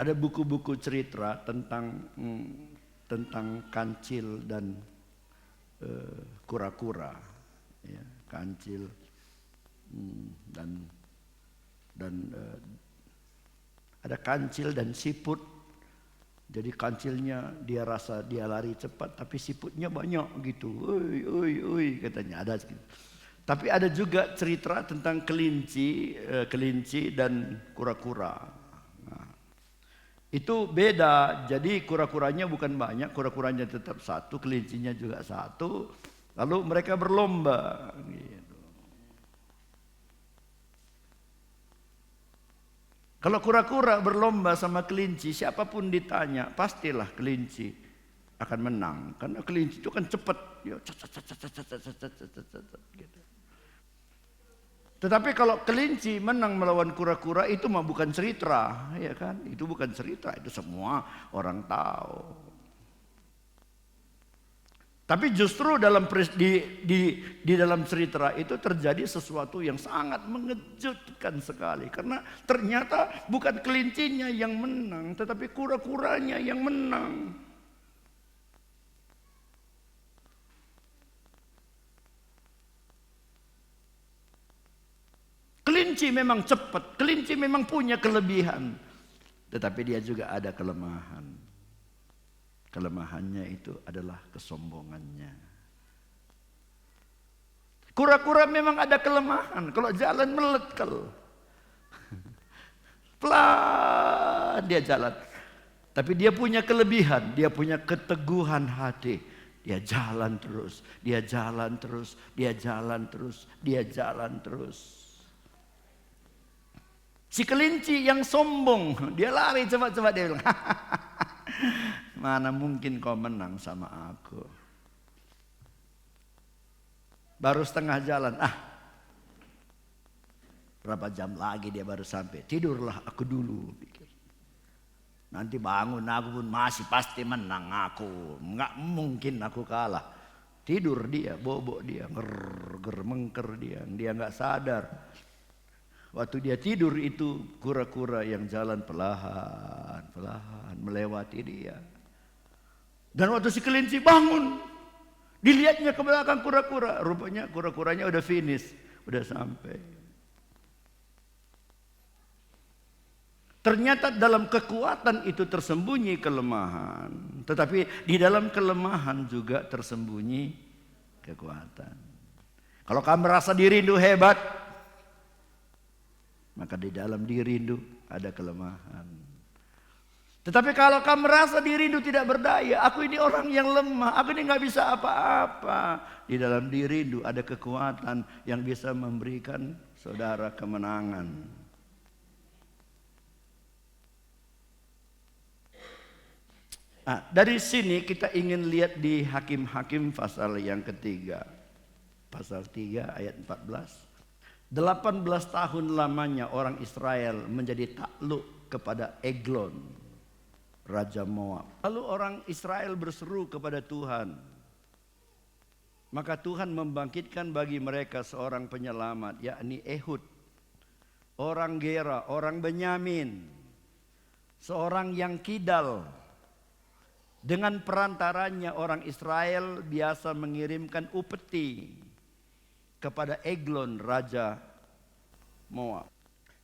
Ada buku-buku cerita tentang kancil dan kura-kura, ya, kancil dan ada kancil dan siput. Jadi kancilnya dia rasa dia lari cepat, tapi siputnya banyak gitu. Oi katanya ada. Tapi ada juga cerita tentang kelinci dan kura-kura. Itu beda, jadi kura-kuranya bukan banyak, kura-kuranya tetap satu, kelincinya juga satu, lalu mereka berlomba. Gitu. Kalau kura-kura berlomba sama kelinci, siapapun ditanya, pastilah kelinci akan menang, karena kelinci itu kan cepat, gitu. Tetapi kalau kelinci menang melawan kura-kura itu mah bukan cerita, ya kan? Itu bukan cerita, itu semua orang tahu. Tapi justru di dalam cerita itu terjadi sesuatu yang sangat mengejutkan sekali, karena ternyata bukan kelincinya yang menang, tetapi kura-kuranya yang menang. Kelinci memang cepat, kelinci memang punya kelebihan, tetapi dia juga ada kelemahan. Kelemahannya itu adalah kesombongannya. Kura-kura memang ada kelemahan, kalau jalan melekel. Pelan dia jalan. Tapi dia punya kelebihan, dia punya keteguhan hati. Dia jalan terus, dia jalan terus, dia jalan terus, dia jalan terus. Si kelinci yang sombong, dia lari cepat-cepat, dia bilang, mana mungkin kau menang sama aku. Baru setengah jalan, berapa jam lagi dia baru sampai. Tidurlah aku dulu, pikir. Nanti bangun aku pun masih pasti menang aku. Enggak mungkin aku kalah. Tidur dia, bobok dia, ger mengker dia enggak sadar. Waktu dia tidur itu kura-kura yang jalan perlahan melewati dia. Dan waktu si kelinci bangun, dilihatnya ke belakang kura-kura, rupanya kura-kuranya udah finish, udah sampai. Ternyata dalam kekuatan itu tersembunyi kelemahan, tetapi di dalam kelemahan juga tersembunyi kekuatan. Kalau kamu merasa diri itu hebat, maka di dalam diri itu ada kelemahan. Tetapi kalau kamu merasa diri itu tidak berdaya, aku ini orang yang lemah, aku ini nggak bisa apa-apa, di dalam diri itu ada kekuatan yang bisa memberikan saudara kemenangan. Nah, dari sini kita ingin lihat di Hakim-Hakim pasal yang ketiga, pasal 3 ayat 14. 18 tahun lamanya orang Israel menjadi takluk kepada Eglon, raja Moab. Lalu orang Israel berseru kepada Tuhan. Maka Tuhan membangkitkan bagi mereka seorang penyelamat, yakni Ehud, orang Gera, orang Benyamin, seorang yang kidal. Dengan perantaranya orang Israel biasa mengirimkan upeti kepada Eglon, raja Moab.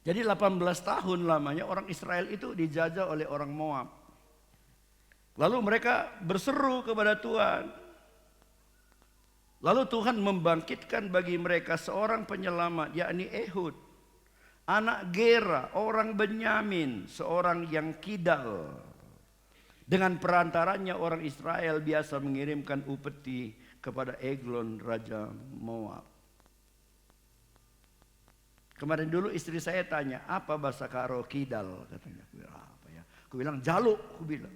Jadi 18 tahun lamanya orang Israel itu dijajah oleh orang Moab. Lalu mereka berseru kepada Tuhan. Lalu Tuhan membangkitkan bagi mereka seorang penyelamat, yakni Ehud, anak Gera, orang Benyamin, seorang yang kidal. Dengan perantaranya orang Israel biasa mengirimkan upeti kepada Eglon, raja Moab. Kemarin dulu istri saya tanya, apa bahasa Karo kidal? Katanya, aku bilang, apa ya? Aku bilang jaluk, aku bilang.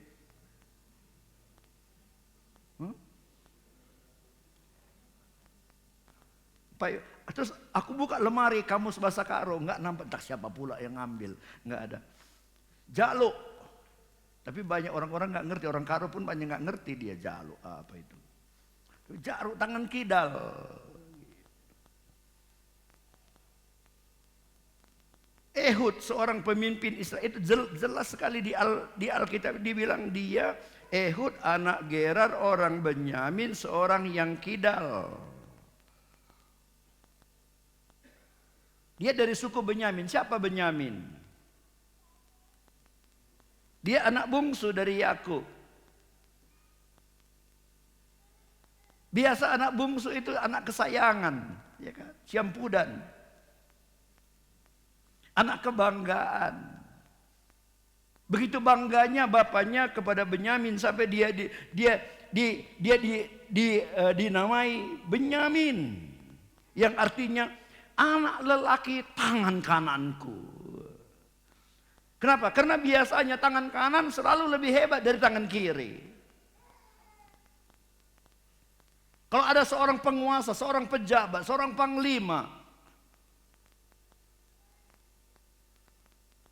Terus aku buka lemari kamus bahasa Karo, enggak nampak, tak siapa pula yang ngambil, enggak ada. Jaluk. Tapi banyak orang-orang enggak ngerti, orang Karo pun banyak enggak ngerti dia jaluk apa itu. Jaruk tangan kidal. Ehud, seorang pemimpin Israel, itu jelas sekali di Alkitab dibilang dia Ehud anak Gerar orang Benyamin, seorang yang kidal. Dia dari suku Benyamin. Siapa Benyamin? Dia anak bungsu dari Yakub. Biasa anak bungsu itu anak kesayangan, ya kan? Syampudan. Anak kebanggaan. Begitu bangganya bapaknya kepada Benyamin sampai dia dinamai Benyamin, yang artinya anak lelaki tangan kananku. Kenapa? Karena biasanya tangan kanan selalu lebih hebat dari tangan kiri. Kalau ada seorang penguasa, seorang pejabat, seorang panglima,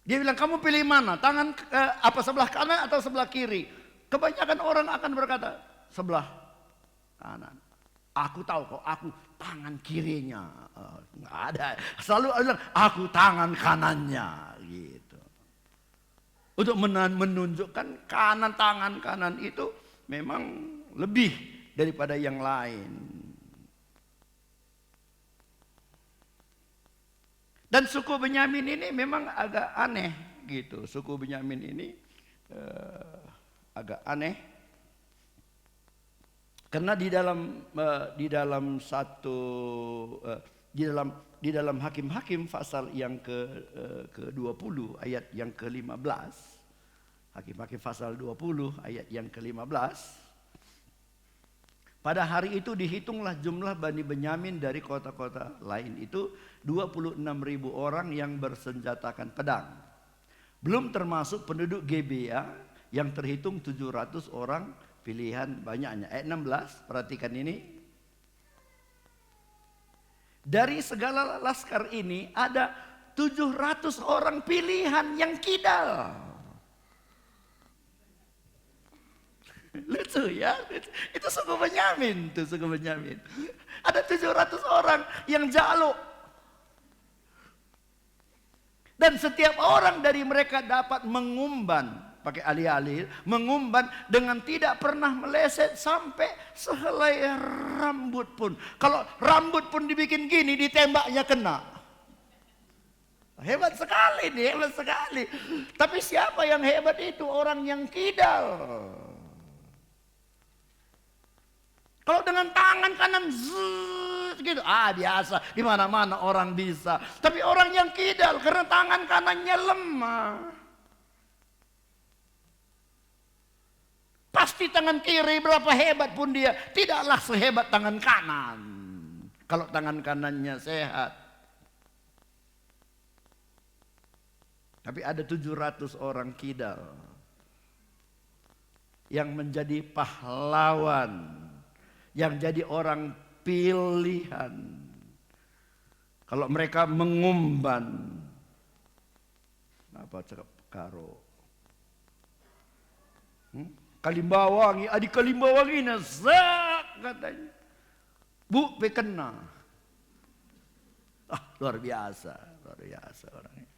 dia bilang, kamu pilih mana? Tangan apa, sebelah kanan atau sebelah kiri? Kebanyakan orang akan berkata, sebelah kanan. Aku tahu kok, aku tangan kirinya. Nggak ada. Selalu bilang, aku tangan kanannya. Gitu. Untuk menunjukkan tangan kanan itu memang lebih daripada yang lain. Dan suku Benyamin ini memang agak aneh gitu. Suku Benyamin ini agak aneh karena di dalam Hakim-Hakim pasal yang ke-20 ayat yang ke-15. Hakim-Hakim pasal 20 ayat yang ke-15. Pada hari itu dihitunglah jumlah Bani Benyamin dari kota-kota lain itu 26.000 orang yang bersenjatakan pedang. Belum termasuk penduduk Gebea yang terhitung 700 orang pilihan banyaknya. Ayat 16, perhatikan ini. Dari segala laskar ini ada 700 orang pilihan yang kidal. Lucu ya, itu suku Benyamin, tuh suku Benyamin. Ada 700 orang yang jaluk. Dan setiap orang dari mereka dapat mengumban, pakai alih-alih, mengumban dengan tidak pernah meleset sampai sehelai rambut pun. Kalau rambut pun dibikin gini, ditembaknya kena. Hebat sekali nih, hebat sekali. Tapi siapa yang hebat itu? Orang yang kidal. Kalau dengan tangan kanan gitu, biasa, di mana-mana orang bisa. Tapi orang yang kidal karena tangan kanannya lemah. Pasti tangan kiri berapa hebat pun dia tidaklah sehebat tangan kanan. Kalau tangan kanannya sehat. Tapi ada 700 orang kidal yang menjadi pahlawan, yang jadi orang pilihan. Kalau mereka mengumban, apa cakap karo, Kalimbawangi, adik Kalimbawangi nazak katanya, bu pekena, luar biasa orangnya.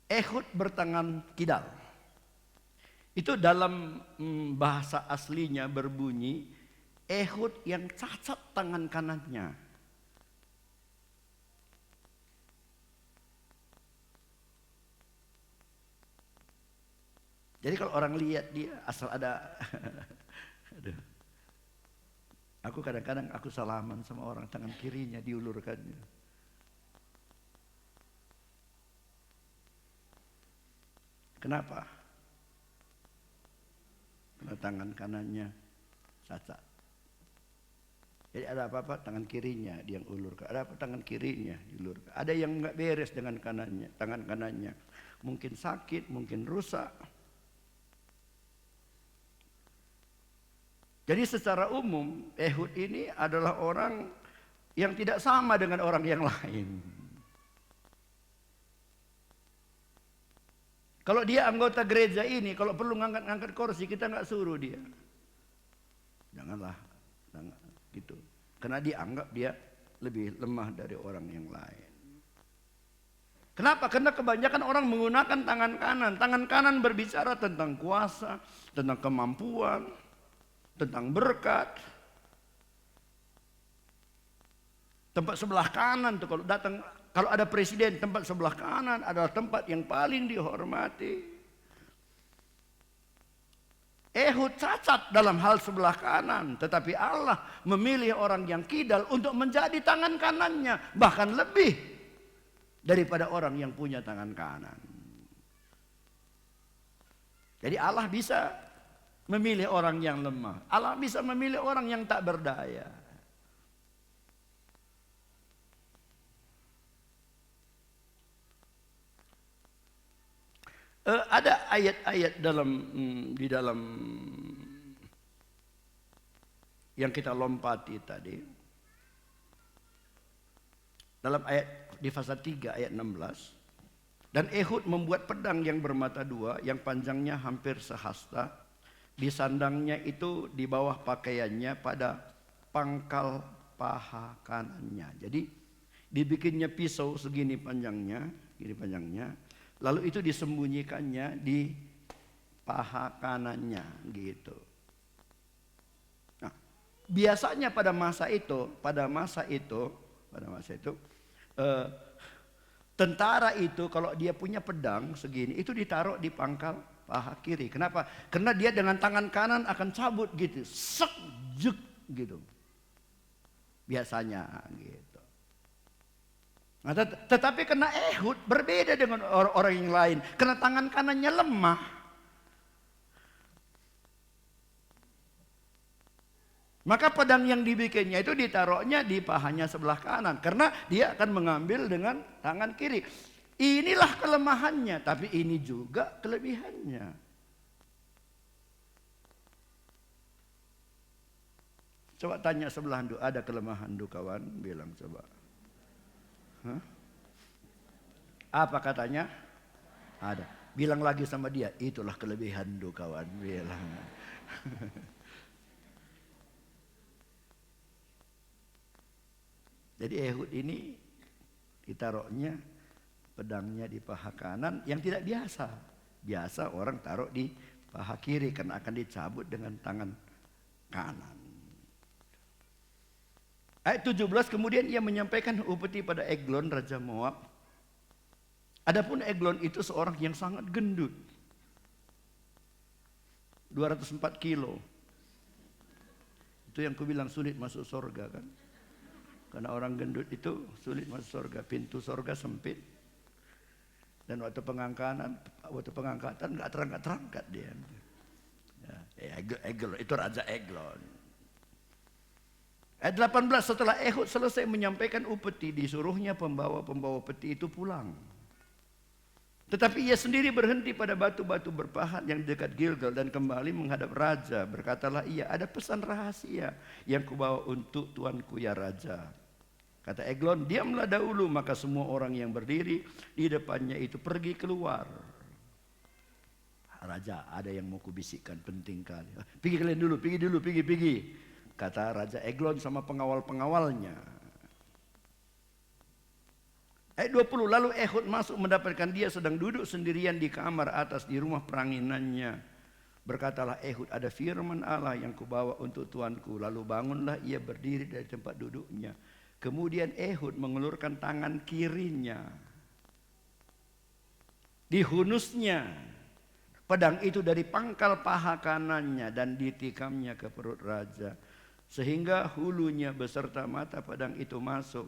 Ehud bertangan kidal. Itu dalam bahasa aslinya berbunyi Ehud yang cacat tangan kanannya. Jadi kalau orang lihat dia asal ada aduh. Aku kadang-kadang aku salaman sama orang tangan kirinya diulurkannya. Kenapa? Karena tangan kanannya cacat. Jadi ada apa-apa tangan kirinya dia yang ulurkan. Ada apa tangan kirinya diulurkan. Ada yang nggak beres dengan kanannya, tangan kanannya. Mungkin sakit, mungkin rusak. Jadi secara umum Ehud ini adalah orang yang tidak sama dengan orang yang lain. Kalau dia anggota gereja ini, kalau perlu ngangkat kursi, kita nggak suruh dia. Jangan gitu. karena dianggap dia lebih lemah dari orang yang lain. Kenapa? Karena kebanyakan orang menggunakan tangan kanan. Tangan kanan berbicara tentang kuasa, tentang kemampuan, tentang berkat. Tempat sebelah kanan tuh kalau ada presiden, tempat sebelah kanan adalah tempat yang paling dihormati. Ehud cacat dalam hal sebelah kanan, tetapi Allah memilih orang yang kidal untuk menjadi tangan kanannya, bahkan lebih daripada orang yang punya tangan kanan. Jadi Allah bisa memilih orang yang lemah. Allah bisa memilih orang yang tak berdaya. Ada ayat-ayat di dalam yang kita lompati tadi. Dalam ayat di pasal 3 ayat 16. Dan Ehud membuat pedang yang bermata dua, yang panjangnya hampir sehasta. Disandangnya itu di bawah pakaiannya pada pangkal paha kanannya. Jadi dibikinnya pisau segini panjangnya, lalu itu disembunyikannya di paha kanannya gitu. Nah, biasanya pada masa itu tentara itu kalau dia punya pedang segini itu ditaruh di pangkal paha kiri. Kenapa? Karena dia dengan tangan kanan akan cabut gitu, sek juk gitu. Biasanya gitu. Nah, tetapi karena Ehud berbeda dengan orang yang lain, karena tangan kanannya lemah. Maka pedang yang dibikinnya itu ditaruhnya di pahanya sebelah kanan, karena dia akan mengambil dengan tangan kiri. Inilah kelemahannya, tapi ini juga kelebihannya. Coba tanya sebelah Anda, ada kelemahan Anda kawan? Bilang coba. Hah? Apa katanya? Ada. Bilang lagi sama dia, itulah kelebihan Anda kawan. Bilang. Jadi Ehud ini ditaruhnya pedangnya di paha kanan yang tidak biasa. Biasa orang taruh di paha kiri karena akan dicabut dengan tangan kanan. Ayat 17, kemudian ia menyampaikan upeti pada Eglon Raja Moab. Adapun Eglon itu seorang yang sangat gendut. 204 kilo. Itu yang kubilang sulit masuk surga kan. Karena orang gendut itu sulit masuk surga. Pintu surga sempit. Dan waktu pengangkatan gak terangkat dia. Eglon, itu Raja Eglon. Ayat 18, setelah Ehud selesai menyampaikan upeti, disuruhnya pembawa-pembawa peti itu pulang. Tetapi ia sendiri berhenti pada batu-batu berpahat yang dekat Gilgal dan kembali menghadap raja. Berkatalah ia, ada pesan rahasia yang kubawa untuk tuanku ya raja. Kata Eglon, diamlah dahulu. Maka semua orang yang berdiri di depannya itu pergi keluar. Raja, ada yang mau kubisikkan, penting kali. Pergi kalian dulu, pergi. Kata Raja Eglon sama pengawal-pengawalnya. Ayat 20, lalu Ehud masuk mendapatkan dia sedang duduk sendirian di kamar atas di rumah peranginannya. Berkatalah Ehud, ada firman Allah yang kubawa untuk tuanku. Lalu bangunlah ia berdiri dari tempat duduknya. Kemudian Ehud mengulurkan tangan kirinya. Dihunusnya pedang itu dari pangkal paha kanannya dan ditikamnya ke perut raja. Sehingga hulunya beserta mata pedang itu masuk.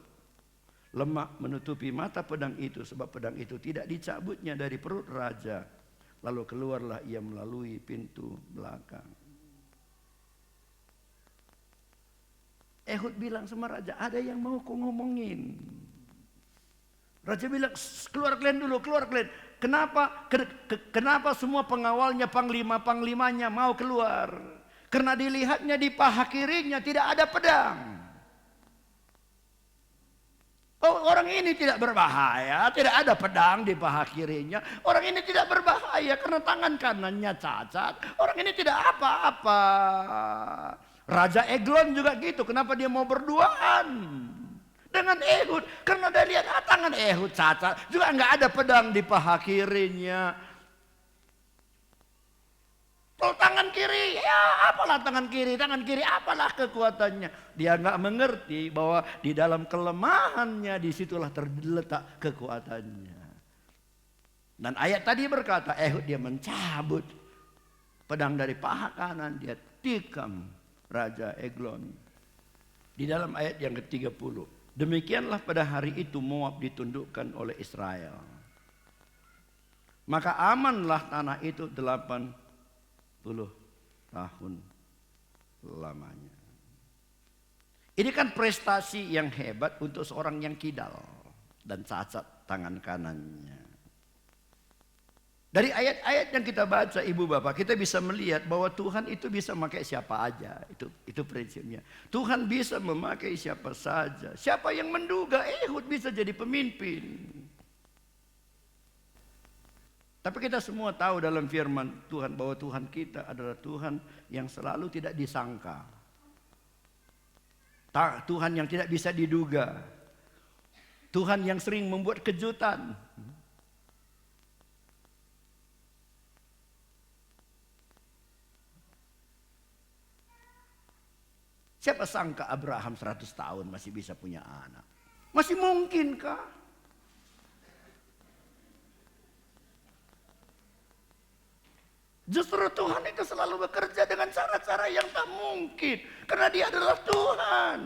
Lemak menutupi mata pedang itu sebab pedang itu tidak dicabutnya dari perut raja. Lalu keluarlah ia melalui pintu belakang. Ehud bilang sama raja, ada yang mau ku ngomongin. Raja bilang, keluar kalian dulu, keluar kalian. Kenapa semua pengawalnya, panglima-panglimanya mau keluar? Karena dilihatnya di paha kirinya tidak ada pedang. Oh, orang ini tidak berbahaya, tidak ada pedang di paha kirinya. Orang ini tidak berbahaya karena tangan kanannya cacat. Orang ini tidak apa-apa. Raja Eglon juga gitu. Kenapa dia mau berduaan dengan Ehud? Karena dia lihat tangan Ehud cacat. Juga nggak ada pedang di paha kirinya. Kalau tangan kiri, ya apalah tangan kiri apalah kekuatannya. Dia nggak mengerti bahwa di dalam kelemahannya disitulah terletak kekuatannya. Dan ayat tadi berkata, Ehud dia mencabut pedang dari paha kanan, dia tikam Raja Eglon. Di dalam ayat yang ke-30, demikianlah pada hari itu Moab ditundukkan oleh Israel. Maka amanlah tanah itu 80 tahun lamanya. Ini kan prestasi yang hebat untuk seorang yang kidal dan cacat tangan kanannya. Dari ayat-ayat yang kita baca ibu bapak, kita bisa melihat bahwa Tuhan itu bisa memakai siapa aja. Itu prinsipnya. Tuhan bisa memakai siapa saja. Siapa yang menduga Ehud bisa jadi pemimpin. Tapi kita semua tahu dalam firman Tuhan bahwa Tuhan kita adalah Tuhan yang selalu tidak disangka. Tuhan yang tidak bisa diduga. Tuhan yang sering membuat kejutan. Siapa sangka Abraham 100 tahun masih bisa punya anak? Masih mungkinkah? Justru Tuhan itu selalu bekerja dengan cara-cara yang tak mungkin. Karena dia adalah Tuhan.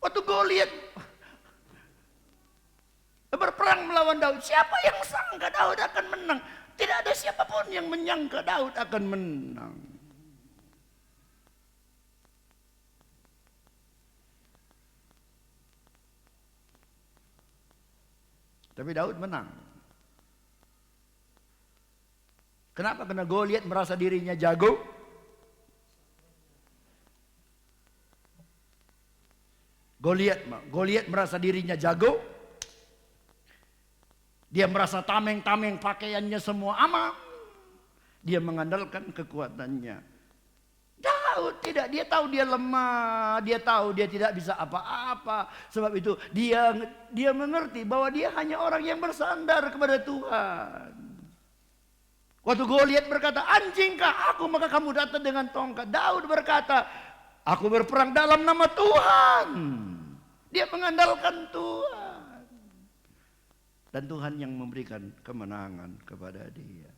Waktu Goliat berperang melawan Daud, siapa yang sangka Daud akan menang? Tidak ada siapapun yang menyangka Daud akan menang. Tapi Daud menang. Kenapa? Karena Goliat merasa dirinya jago. Goliat merasa dirinya jago. Dia merasa tameng-tameng pakaiannya semua aman. Dia mengandalkan kekuatannya. Daud tidak, dia tahu dia lemah, dia tahu dia tidak bisa apa-apa. Sebab itu dia mengerti bahwa dia hanya orang yang bersandar kepada Tuhan. Waktu Goliat berkata, anjingkah aku maka kamu datang dengan tongkat. Daud berkata, aku berperang dalam nama Tuhan. Dia mengandalkan Tuhan. Dan Tuhan yang memberikan kemenangan kepada dia.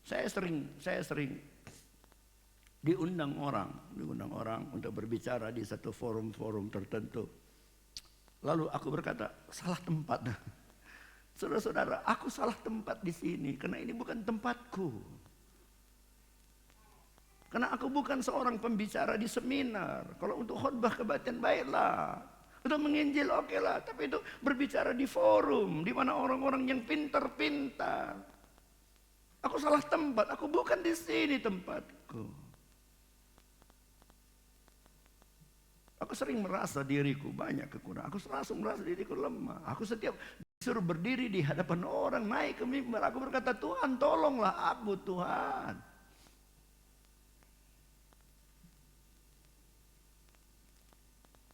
Saya sering diundang orang untuk berbicara di satu forum-forum tertentu. Lalu aku berkata, salah tempat. Saudara-saudara, aku salah tempat di sini karena ini bukan tempatku. Karena aku bukan seorang pembicara di seminar. Kalau untuk khotbah kebaktian baiklah. Untuk menginjil oke lah, tapi itu berbicara di forum di mana orang-orang yang pintar-pintar. Aku salah tempat, aku bukan di sini tempatku. Aku sering merasa diriku banyak kekurangan. Aku selalu merasa diriku lemah. Aku setiap disuruh berdiri di hadapan orang, naik ke mimbar, aku berkata, Tuhan tolonglah aku Tuhan.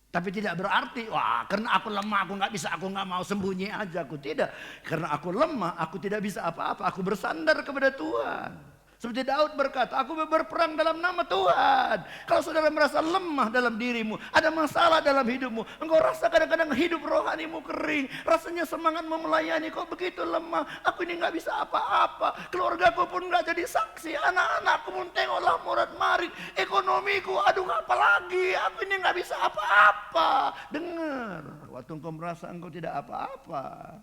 Tapi tidak berarti, wah karena aku lemah, aku nggak mau sembunyi aja. Aku tidak, karena aku lemah, aku tidak bisa apa-apa. Aku bersandar kepada Tuhan. Seperti Daud berkata, aku berperang dalam nama Tuhan. Kalau saudara merasa lemah dalam dirimu, ada masalah dalam hidupmu, engkau rasa kadang-kadang hidup rohanimu kering, rasanya semangatmu melayani kok begitu lemah. Aku ini nggak bisa apa-apa, keluargaku pun nggak jadi saksi, anak-anakku pun tengoklah morat marit, ekonomiku, aduh apalagi, aku ini nggak bisa apa-apa. Dengar, waktu engkau merasa engkau tidak apa-apa,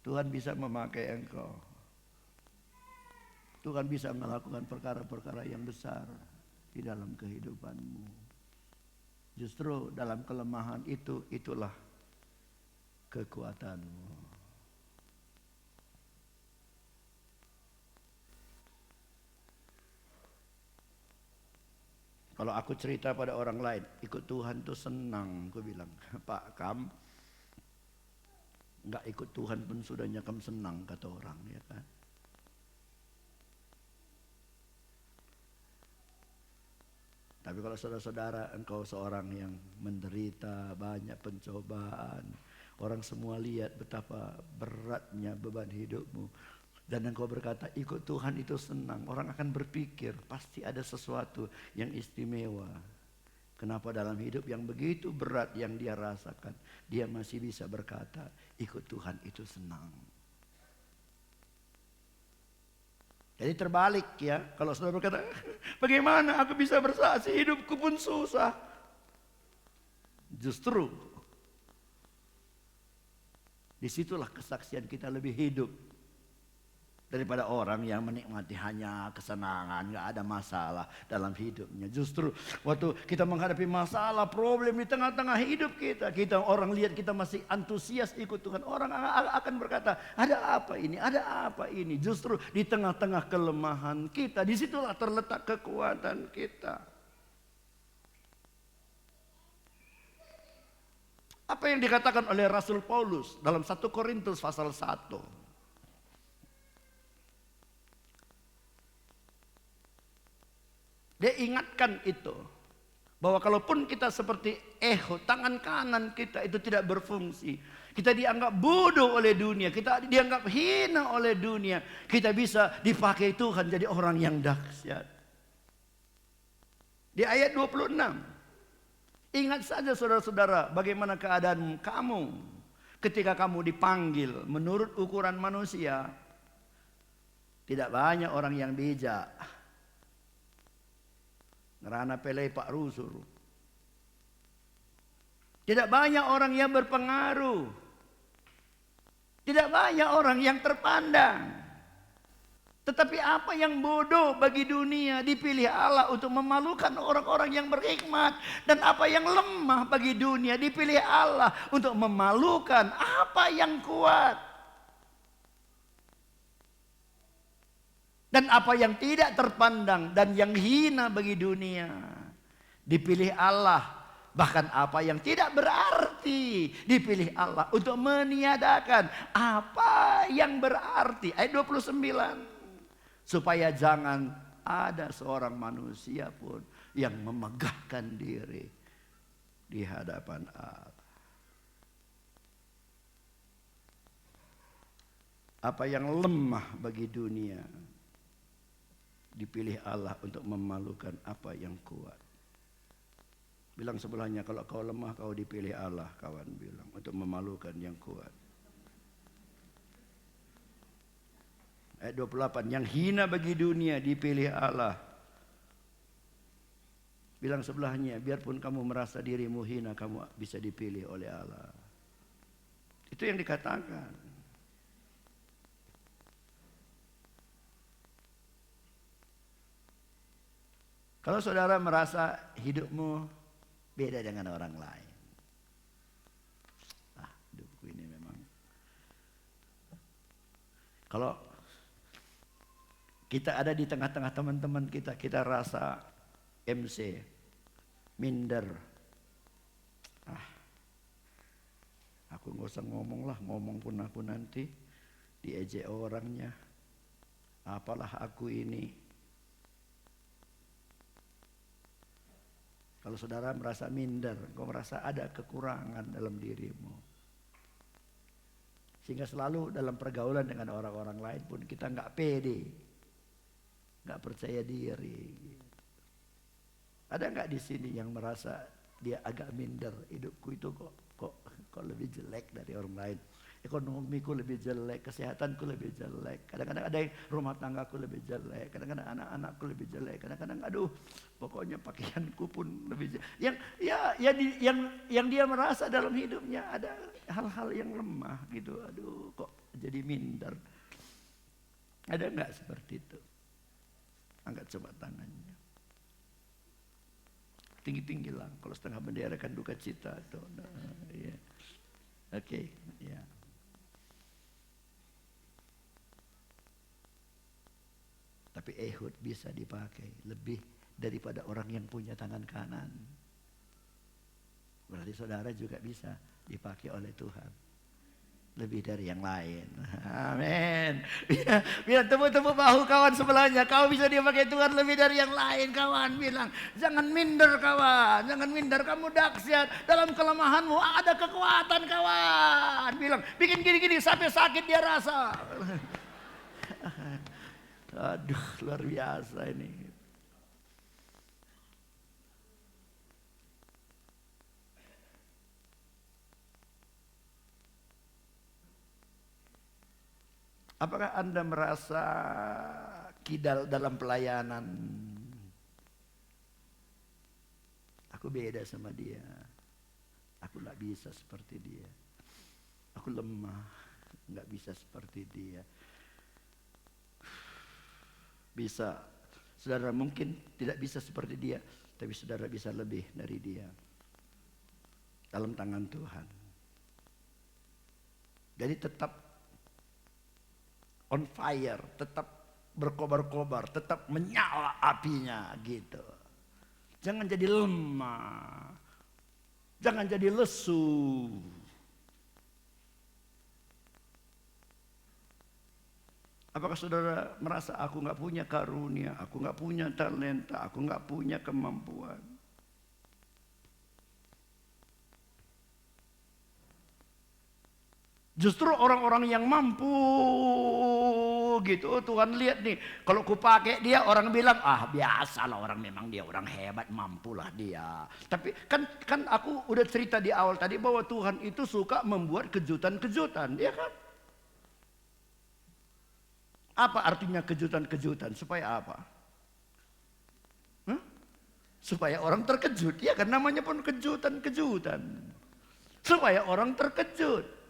Tuhan bisa memakai engkau. Tuhan bisa melakukan perkara-perkara yang besar di dalam kehidupanmu. Justru dalam kelemahan itulah kekuatanmu. Kalau aku cerita pada orang lain, ikut Tuhan tuh senang, aku bilang, Pak Kam, Nggak ikut Tuhan pun sudah nyakam senang kata orang, ya kan. Tapi kalau saudara-saudara engkau seorang yang menderita banyak pencobaan, orang semua lihat betapa beratnya beban hidupmu, dan engkau berkata ikut Tuhan itu senang, orang akan berpikir pasti ada sesuatu yang istimewa. Kenapa dalam hidup yang begitu berat yang dia rasakan, dia masih bisa berkata ikut Tuhan itu senang. Jadi terbalik ya, kalau saudara berkata, bagaimana aku bisa bersaksi, hidupku pun susah. Justru disitulah kesaksian kita lebih hidup daripada orang yang menikmati hanya kesenangan, nggak ada masalah dalam hidupnya. Justru waktu kita menghadapi masalah, problem di tengah-tengah hidup kita, orang lihat kita masih antusias ikut Tuhan, orang akan berkata, ada apa ini, ada apa ini. Justru di tengah-tengah kelemahan kita, disitulah terletak kekuatan kita. Apa yang dikatakan oleh Rasul Paulus dalam 1 Korintus pasal 1? Dia ingatkan itu, bahwa kalaupun kita seperti Ehud, tangan kanan kita itu tidak berfungsi, kita dianggap bodoh oleh dunia, kita dianggap hina oleh dunia, kita bisa dipakai Tuhan jadi orang yang dahsyat. Di ayat 26, ingat saja saudara-saudara bagaimana keadaan kamu ketika kamu dipanggil menurut ukuran manusia. Tidak banyak orang yang bijak. Ngerana pelai Pak Rusur. Tidak banyak orang yang berpengaruh. Tidak banyak orang yang terpandang. Tetapi apa yang bodoh bagi dunia dipilih Allah untuk memalukan orang-orang yang berhikmat. Dan apa yang lemah bagi dunia dipilih Allah untuk memalukan apa yang kuat. Dan apa yang tidak terpandang dan yang hina bagi dunia dipilih Allah. Bahkan apa yang tidak berarti dipilih Allah untuk meniadakan apa yang berarti. Ayat 29. Supaya jangan ada seorang manusia pun yang memegahkan diri di hadapan Allah. Apa yang lemah bagi dunia dipilih Allah untuk memalukan apa yang kuat. Bilang sebelahnya, kalau kau lemah kau dipilih Allah, kawan bilang, untuk memalukan yang kuat. Ayat 28, yang hina bagi dunia dipilih Allah. Bilang sebelahnya, biarpun kamu merasa dirimu hina, kamu bisa dipilih oleh Allah. Itu yang dikatakan. Kalau saudara merasa hidupmu beda dengan orang lain. Hidupku ini memang. Kalau kita ada di tengah-tengah teman-teman kita, kita rasa MC, minder. Aku nggak usah ngomong lah, ngomong pun aku nanti diejek orangnya. Apalah aku ini. Kalau saudara merasa minder, kau merasa ada kekurangan dalam dirimu. Sehingga selalu dalam pergaulan dengan orang-orang lain pun kita nggak pede, nggak percaya diri. Ada nggak di sini yang merasa dia agak minder, hidupku itu kok lebih jelek dari orang lain? Ekonomiku lebih jelek, kesehatanku lebih jelek. Kadang-kadang ada yang rumah tanggaku lebih jelek, kadang-kadang anak-anakku lebih jelek, kadang-kadang aduh, pokoknya pakaianku pun lebih jelek. Yang dia merasa dalam hidupnya ada hal-hal yang lemah gitu. Aduh, kok jadi minder. Ada enggak seperti itu? Angkat coba tangannya. Tinggi-tinggi lah. Kalau setengah bendera kan duka cita tuh. Ya. Oke, ya. Tapi Ehud bisa dipakai lebih daripada orang yang punya tangan kanan. Berarti saudara juga bisa dipakai oleh Tuhan. lebih dari yang lain. Amin. Bilang tepuk-tepuk bahu kawan sebelahnya. Kau bisa dipakai Tuhan lebih dari yang lain kawan. Bilang jangan minder kawan. Jangan minder, kamu dahsyat. Dalam kelemahanmu ada kekuatan kawan. Bilang bikin gini-gini sampai sakit dia rasa. Aduh luar biasa ini. Apakah Anda merasa kidal dalam pelayanan? Aku beda sama dia. Aku gak bisa seperti dia. Aku lemah, gak bisa seperti dia. Bisa, saudara mungkin tidak bisa seperti dia, tapi saudara bisa lebih dari dia. Dalam tangan Tuhan. Jadi tetap on fire, tetap berkobar-kobar, tetap menyala apinya gitu. Jangan jadi lemah, jangan jadi lesu. Apakah saudara merasa aku nggak punya karunia, aku nggak punya talenta, aku nggak punya kemampuan? Justru orang-orang yang mampu gitu, Tuhan lihat nih, kalau ku pakai dia orang bilang biasalah orang, memang dia orang hebat, mampulah dia. Tapi kan aku udah cerita di awal tadi bahwa Tuhan itu suka membuat kejutan-kejutan, ya kan? Apa artinya kejutan-kejutan? Supaya apa? Supaya orang terkejut, ya kan, namanya pun kejutan-kejutan. Supaya orang terkejut.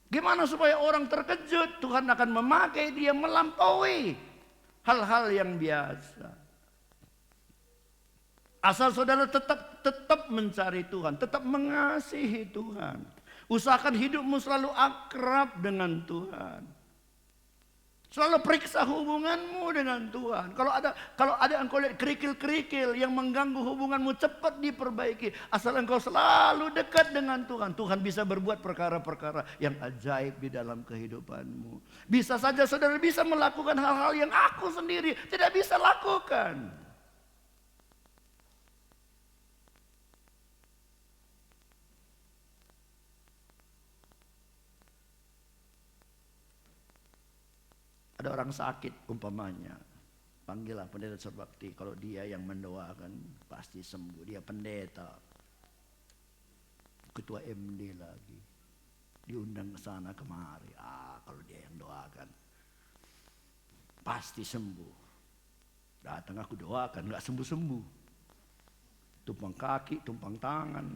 Gimana supaya orang terkejut? Tuhan akan memakai dia melampaui hal-hal yang biasa. Asal saudara tetap mencari Tuhan, tetap mengasihi Tuhan. Usahakan hidupmu selalu akrab dengan Tuhan. Selalu periksa hubunganmu dengan Tuhan. Kalau ada engkau lihat kerikil-kerikil yang mengganggu hubunganmu, cepat diperbaiki. Asal engkau selalu dekat dengan Tuhan, Tuhan bisa berbuat perkara-perkara yang ajaib di dalam kehidupanmu. Bisa saja saudara bisa melakukan hal-hal yang aku sendiri tidak bisa lakukan. Ada orang sakit umpamanya, panggillah pendeta Surbakti. Kalau dia yang mendoakan pasti sembuh. Dia pendeta, ketua MD lagi, diundang ke sana kemari. Kalau dia yang doakan pasti sembuh. Datang aku doakan, nggak sembuh-sembuh. Tumpang kaki, tumpang tangan,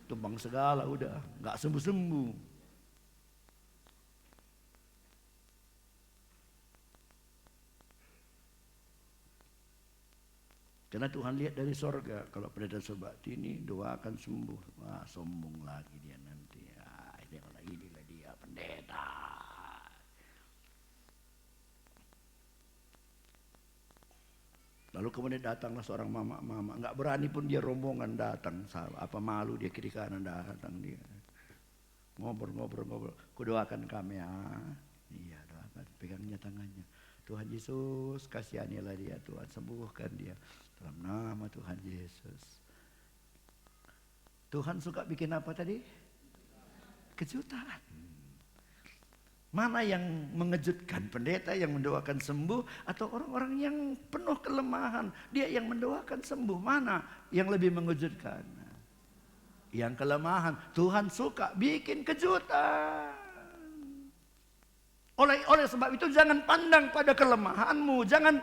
tumpang segala, udah nggak sembuh-sembuh. Karena Tuhan lihat dari sorga, kalau pendeta Surbakti ini doakan sembuh, sombong lagi dia nanti. Inilah dia pendeta. Lalu kemudian datanglah seorang mama, nggak berani pun dia rombongan datang, apa malu dia kiri kanan datang dia. Ngobrol, kudoakan kami ya. Iya doakan, pegangnya tangannya. Tuhan Yesus kasihanilah dia, Tuhan sembuhkan dia. Dalam nama Tuhan Yesus. Tuhan suka bikin apa tadi? Kejutan. Mana yang mengejutkan? Pendeta yang mendoakan sembuh atau orang-orang yang penuh kelemahan? Dia yang mendoakan sembuh. Mana yang lebih mengejutkan? Yang kelemahan. Tuhan suka bikin kejutan. Oleh sebab itu jangan pandang pada kelemahanmu, jangan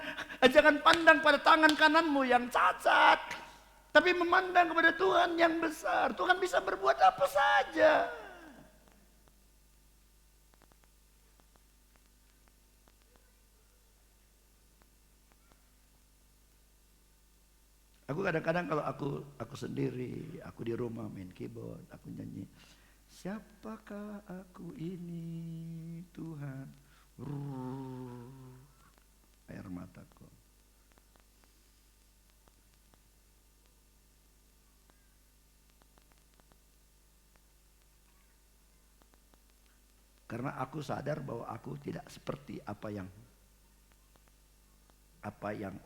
pandang pada tangan kananmu yang cacat, tapi memandang kepada Tuhan yang besar. Tuhan bisa berbuat apa saja. Aku kadang-kadang kalau aku sendiri, aku di rumah main keyboard, aku nyanyi. Siapakah aku ini Tuhan? Air mataku. Karena aku sadar bahwa aku tidak seperti apa yang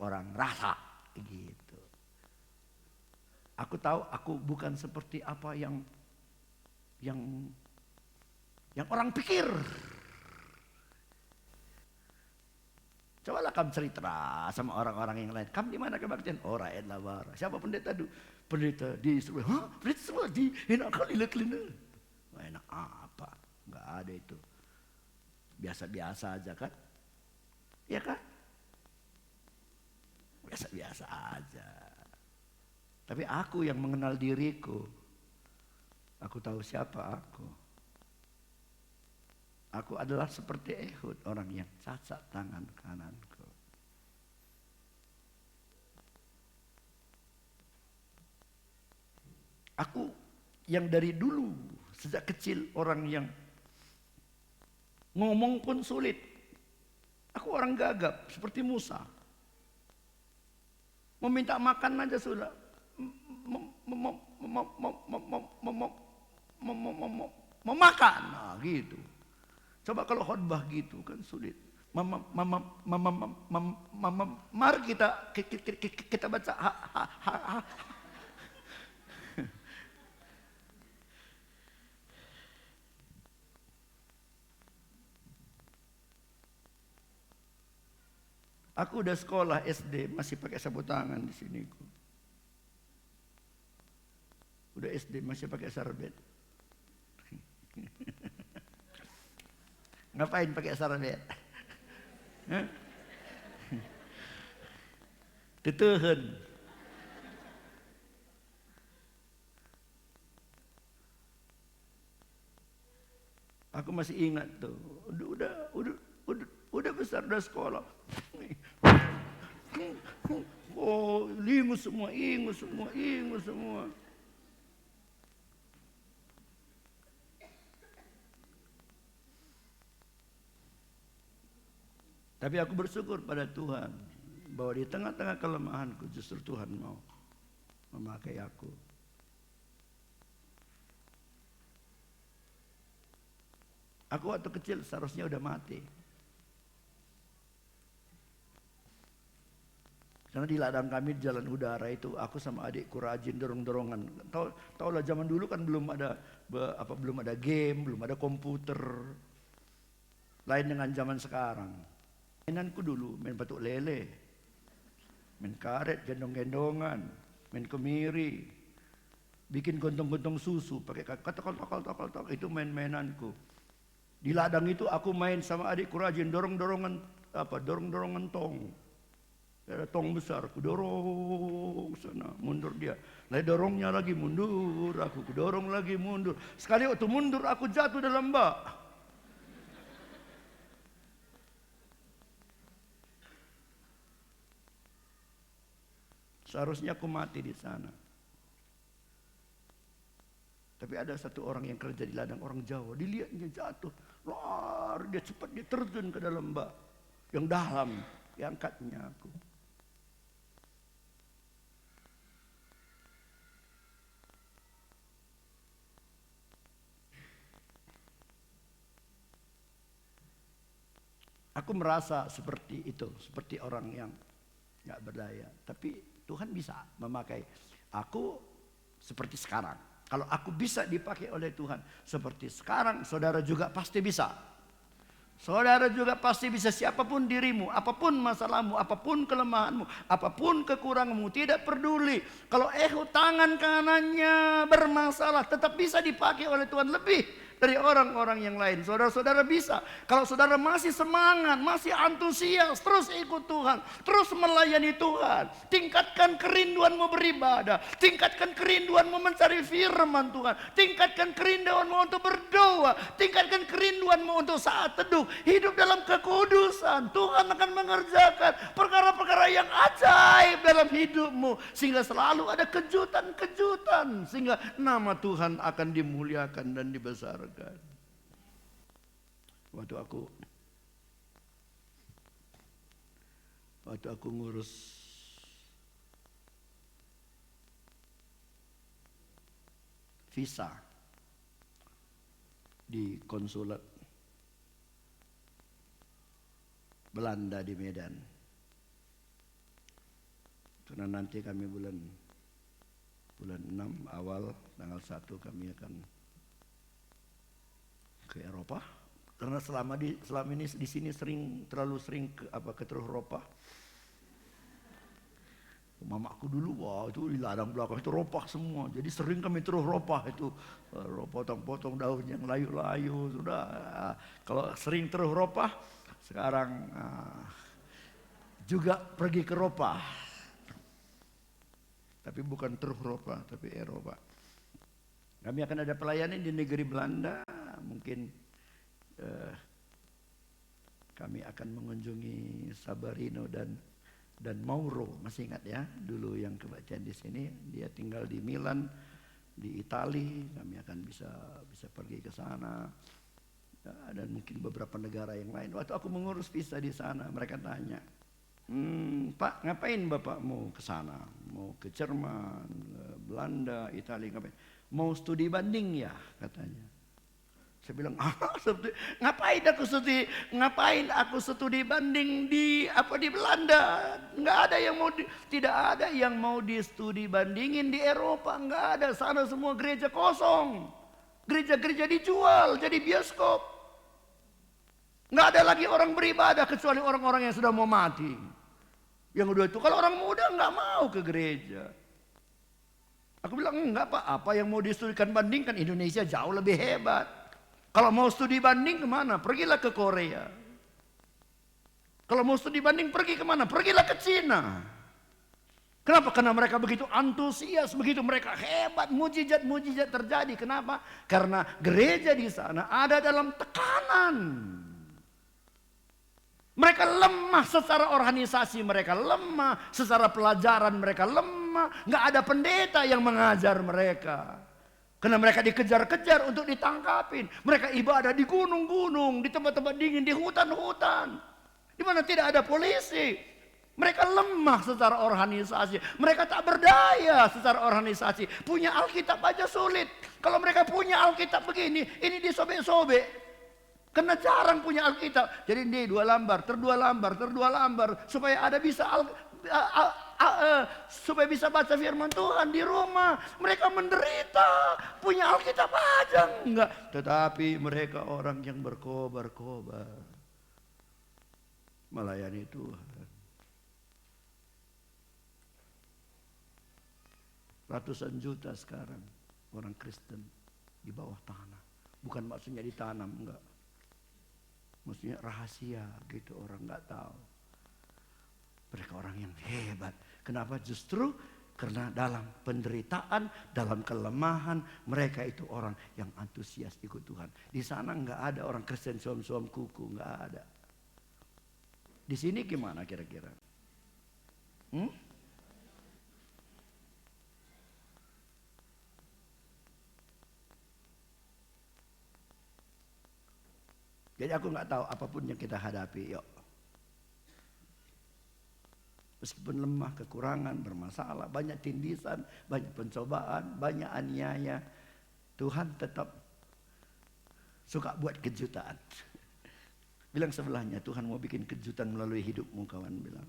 orang rasa gitu. Aku tahu aku bukan seperti apa yang orang pikir. Cobalah kamu cerita sama orang-orang yang lain. Kamu di mana kebaktian? Oh, rakyat Lawara. Siapa pendeta dulu? Pendeta di Surabaya. Hah? Pendeta Surabaya? Enak kali lah kelina. Enak apa? Enggak ada itu. Biasa-biasa aja kan? Iya kan? Biasa-biasa aja. Tapi aku yang mengenal diriku. Aku tahu siapa aku. Aku adalah seperti Ehud, orang yang cacat tangan kananku. Aku yang dari dulu, sejak kecil orang yang ngomong pun sulit. Aku orang gagap, seperti Musa. Meminta makan aja sudah. Memakan, nah gitu. Coba kalau khotbah gitu kan sulit. Mari kita baca. Aku udah sekolah SD masih pakai sapu tangan di sini. Udah SD masih pakai sarbet. Ngapain pakai sarbet? Tutuhun. Aku masih ingat tuh. Udah besar, udah sekolah. Oh, ingus semua. Tapi aku bersyukur pada Tuhan bahwa di tengah-tengah kelemahanku justru Tuhan mau memakai aku. Aku waktu kecil seharusnya udah mati. Karena di ladang kami di jalan udara itu aku sama adikku rajin dorong-dorongan. Tahu lah zaman dulu kan belum ada game, belum ada komputer. Lain dengan zaman sekarang. Mainanku dulu main batuk lele, main karet, gendong-gendongan, main kemiri, bikin gontong-gontong susu pakai tokol itu main-mainanku. Di ladang itu aku main sama adikku rajin dorong-dorongan tong. Ada tong besar, aku dorong sana, mundur dia. Lalu dorongnya lagi mundur, aku dorong lagi mundur. Sekali waktu mundur aku jatuh dalam bak. Seharusnya aku mati di sana. Tapi ada satu orang yang kerja di ladang, orang Jawa. Dilihatnya jatuh. Dia cepat dia terjun ke dalam bak. Yang dalam. Diangkatnya aku. Aku merasa seperti itu. Seperti orang yang gak berdaya. Tapi Tuhan bisa memakai aku seperti sekarang. Kalau aku bisa dipakai oleh Tuhan seperti sekarang, saudara juga pasti bisa. Saudara juga pasti bisa, siapapun dirimu, apapun masalahmu, apapun kelemahanmu, apapun kekuranganmu, tidak peduli. Kalau tangan kanannya bermasalah, tetap bisa dipakai oleh Tuhan lebih dari orang-orang yang lain. Saudara-saudara bisa. Kalau saudara masih semangat, masih antusias, terus ikut Tuhan, terus melayani Tuhan. Tingkatkan kerinduanmu beribadah, tingkatkan kerinduanmu mencari firman Tuhan, tingkatkan kerinduanmu untuk berdoa, tingkatkan kerinduanmu untuk saat teduh. Hidup dalam kekudusan, Tuhan akan mengerjakan perkara-perkara yang ajaib dalam hidupmu, sehingga selalu ada kejutan-kejutan, sehingga nama Tuhan akan dimuliakan dan dibesarkan. Waktu aku ngurus visa di konsulat Belanda di Medan. Karena nanti kami bulan 6 awal tanggal 1 kami akan ke Eropa. Karena selama ini di sini terlalu sering ke Eropa. Mamaku dulu, wah itu di ladang belakang itu ropah semua. Jadi sering kami terus ropah itu, potong-potong daun yang layu-layu sudah. Kalau sering terus ropah, sekarang juga pergi ke ropah. Tapi bukan terus ropah, tapi Eropa. Kami akan ada pelayanan di negeri Belanda, mungkin kami akan mengunjungi Sabarino dan Mauro, masih ingat ya, dulu yang kebacaan di sini, dia tinggal di Milan, di Italia, kami akan bisa pergi ke sana, dan mungkin beberapa negara yang lain. Waktu aku mengurus visa di sana, mereka tanya, Pak, ngapain Bapak mau ke sana? Mau ke Jerman, Belanda, Italia, ngapain? Mau studi banding ya, katanya. Saya bilang, ngapain aku studi banding di Belanda? Tidak ada yang mau di studi bandingin di Eropa, nggak ada. Sana semua gereja kosong, gereja dijual jadi bioskop. Nggak ada lagi orang beribadah kecuali orang-orang yang sudah mau mati. Yang kedua itu kalau orang muda nggak mau ke gereja. Aku bilang enggak Pak, apa yang mau distudikan bandingkan, Indonesia jauh lebih hebat. Kalau mau studi banding kemana? Pergilah ke Korea. Kalau mau studi banding pergi kemana? Pergilah ke Cina. Kenapa? Karena mereka begitu antusias, begitu mereka hebat, mujizat terjadi. Kenapa? Karena gereja di sana ada dalam tekanan. Mereka lemah secara organisasi, mereka lemah secara pelajaran, mereka lemah. Nggak ada pendeta yang mengajar mereka. Karena mereka dikejar-kejar untuk ditangkapin. Mereka ibadah di gunung-gunung, di tempat-tempat dingin, di hutan-hutan. Di mana tidak ada polisi. Mereka lemah secara organisasi. Mereka tak berdaya secara organisasi. Punya Alkitab aja sulit. Kalau mereka punya Alkitab begini, ini disobek-sobek. Karena jarang punya Alkitab. Jadi ini dua lambar, terdua lambar. Supaya ada bisa supaya bisa baca firman Tuhan di rumah. Mereka menderita, punya Alkitab aja enggak. Tetapi mereka orang yang berkobar-kobar melayani Tuhan. Ratusan juta sekarang orang Kristen di bawah tanah. Bukan maksudnya ditanam, enggak. Maksudnya rahasia gitu, orang enggak tahu. Mereka orang yang hebat. Kenapa? Justru karena dalam penderitaan, dalam kelemahan, mereka itu orang yang antusias ikut Tuhan. Di sana nggak ada orang Kristen suam-suam kuku, nggak ada. Di sini gimana kira-kira? Jadi aku nggak tahu apapun yang kita hadapi, yuk. Meskipun lemah, kekurangan, bermasalah, banyak tindisan, banyak pencobaan, banyak aniaya, Tuhan tetap suka buat kejutan. Bilang sebelahnya, Tuhan mau bikin kejutan melalui hidupmu, kawan bilang.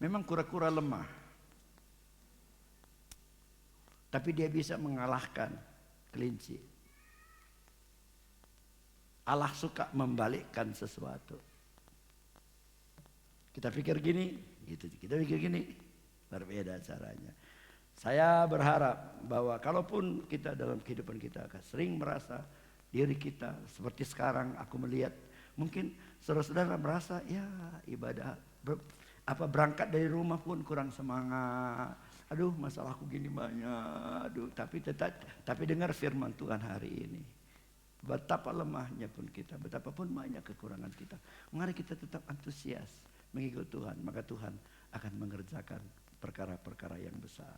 Memang kura-kura lemah, tapi dia bisa mengalahkan kelinci. Allah suka membalikkan sesuatu. Kita pikir gini, gitu. Kita pikir gini, berbeda caranya. Saya berharap bahwa kalaupun kita dalam kehidupan kita akan sering merasa diri kita seperti sekarang aku melihat, mungkin saudara-saudara merasa ya ibadah berangkat dari rumah pun kurang semangat. Aduh, masalahku gini banyak. Aduh, tapi dengar firman Tuhan hari ini. Betapa lemahnya pun kita, betapapun banyak kekurangan kita, mari kita tetap antusias mengikut Tuhan, maka Tuhan akan mengerjakan perkara-perkara yang besar.